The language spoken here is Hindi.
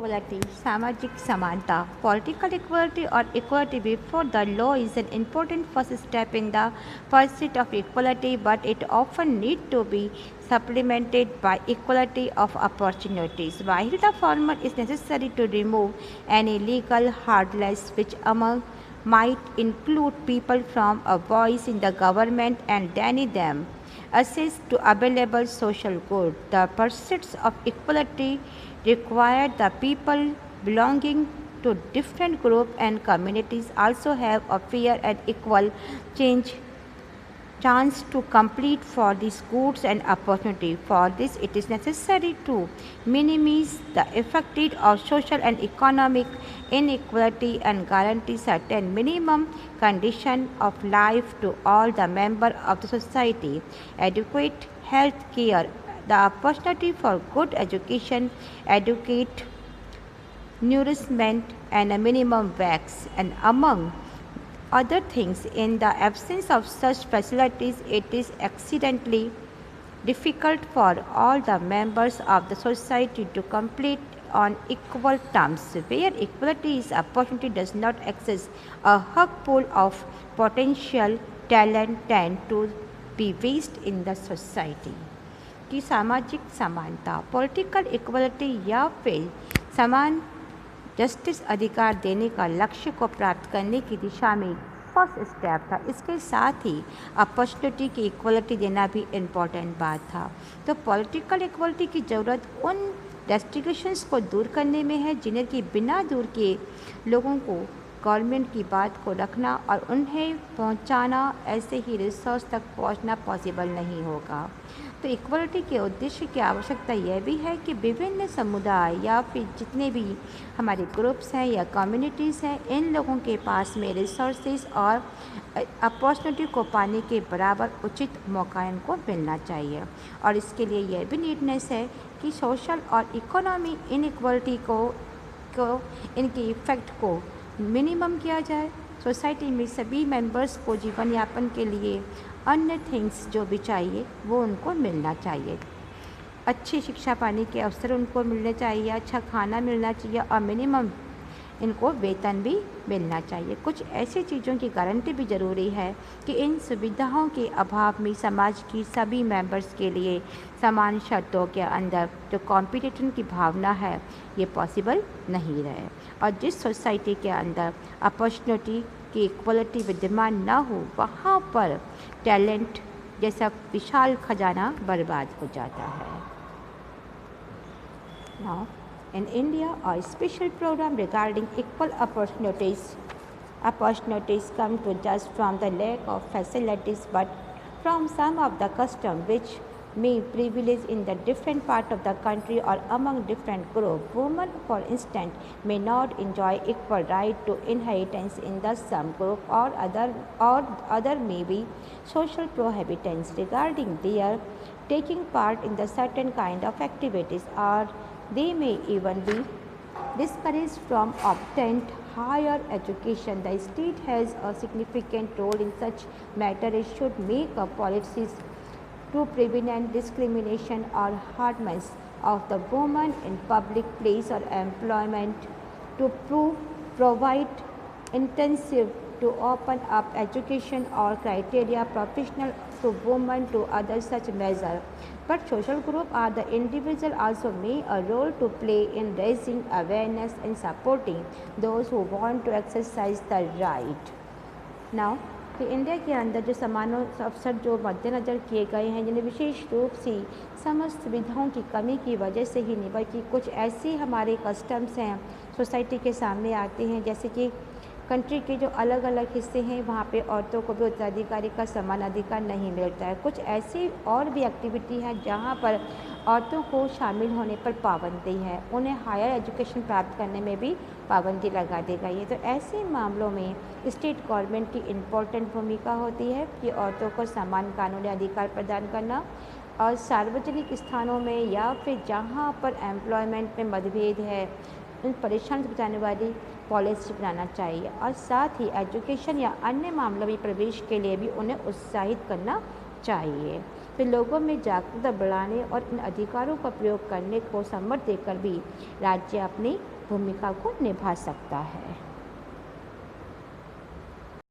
Equality, सामाजिक समानता, political equality or equality before the law is an important first step in the pursuit of equality, but it often needs to be supplemented by equality of opportunities. While the former is necessary to remove any legal hurdles which among might include people from a voice in the government and deny them access to available social goods. The pursuits of equality require the people belonging to different groups and communities also have a fair and equal change chance to compete for these goods and opportunity. For this, it is necessary to minimize the effect of social and economic inequality and guarantee certain minimum condition of life to all the members of the society. Adequate health care, the opportunity for good education, adequate nourishment, and a minimum wage, and among other things. In the absence of such facilities, it is exceedingly difficult for all the members of the society to compete on equal terms. Where equality is opportunity does not exist, a hug pool of potential talent tend to be wasted in the society. कि सामाजिक समानता, पॉलिटिकल इक्वलिटी या फिर समान जस्टिस अधिकार देने का लक्ष्य को प्राप्त करने की दिशा में फर्स्ट स्टेप था। इसके साथ ही अपॉर्चुनिटी की इक्वलिटी देना भी इम्पॉर्टेंट बात था। तो पॉलिटिकल इक्वलिटी की ज़रूरत उन रेस्ट्रिक्शंस को दूर करने में है जिन्हें कि बिना दूर के लोगों को गवर्नमेंट की बात को रखना और उन्हें पहुंचाना, ऐसे ही रिसोर्स तक पहुंचना पॉसिबल नहीं होगा। तो इक्वलिटी के उद्देश्य की आवश्यकता यह भी है कि विभिन्न समुदाय या फिर जितने भी हमारे ग्रुप्स हैं या कम्युनिटीज़ हैं, इन लोगों के पास में रिसोर्सेज और अपॉर्चुनिटी को पाने के बराबर उचित मौका इनको मिलना चाहिए। और इसके लिए यह भी नीडनेस है कि सोशल और इकोनॉमी इनइक्वलिटी को इनके इफ़ेक्ट को मिनिमम किया जाए। सोसाइटी में सभी मेंबर्स को जीवन यापन के लिए अन्य थिंग्स जो भी चाहिए वो उनको मिलना चाहिए। अच्छी शिक्षा पाने के अवसर उनको मिलने चाहिए, अच्छा खाना मिलना चाहिए और मिनिमम इनको वेतन भी मिलना चाहिए। कुछ ऐसी चीज़ों की गारंटी भी ज़रूरी है कि इन सुविधाओं के अभाव में समाज की सभी मेंबर्स के लिए समान शर्तों के अंदर जो कॉम्पिटिशन की भावना है ये पॉसिबल नहीं रहे। और जिस सोसाइटी के अंदर अपॉर्चुनिटी की इक्वलिटी विद्यमान न हो, वहाँ पर टैलेंट जैसा विशाल खजाना बर्बाद हो जाता है। Now, in India, a special program regarding equal opportunities come to just from the lack of facilities, but from some of the custom which may privilege in the different part of the country or among different group. Women, for instance, may not enjoy equal right to inheritance in the some group, or other may be social prohibitions regarding their taking part in the certain kind of activities, or they may even be discouraged from obtaining higher education. The state has a significant role in such matters. It should make a policies to prevent discrimination or harassment of the women in public place or employment, to provide intensive to open up education or criteria professional to women to other such measure. But social group or the individual also may a role to play in raising awareness and supporting those who want to exercise the right. Now, कि इंडिया के अंदर जो समान अवसर जो मद्देनज़र किए गए हैं, जिन्हें विशेष रूप से समस्त सुविधाओं की कमी की वजह से ही नहीं बल्कि कुछ ऐसे हमारे कस्टम्स हैं सोसाइटी के सामने आते हैं, जैसे कि कंट्री के जो अलग अलग हिस्से हैं वहाँ पे औरतों को भी उत्तराधिकारी का समान अधिकार नहीं मिलता है। कुछ ऐसी और भी एक्टिविटी है जहाँ पर औरतों को शामिल होने पर पाबंदी है, उन्हें हायर एजुकेशन प्राप्त करने में भी पाबंदी लगा दी गई है। तो ऐसे मामलों में स्टेट गवर्नमेंट की इम्पोर्टेंट भूमिका होती है कि औरतों को समान कानूनी अधिकार प्रदान करना और सार्वजनिक स्थानों में या फिर जहाँ पर एम्प्लॉयमेंट में मतभेद है उन परेशान से बचाने वाली पॉलिसी बनाना चाहिए, और साथ ही एजुकेशन या अन्य मामलों में प्रवेश के लिए भी उन्हें उत्साहित करना चाहिए। तो लोगों में जागरूकता बढ़ाने और इन अधिकारों का प्रयोग करने को समर्थन देकर भी राज्य अपनी भूमिका को निभा सकता है।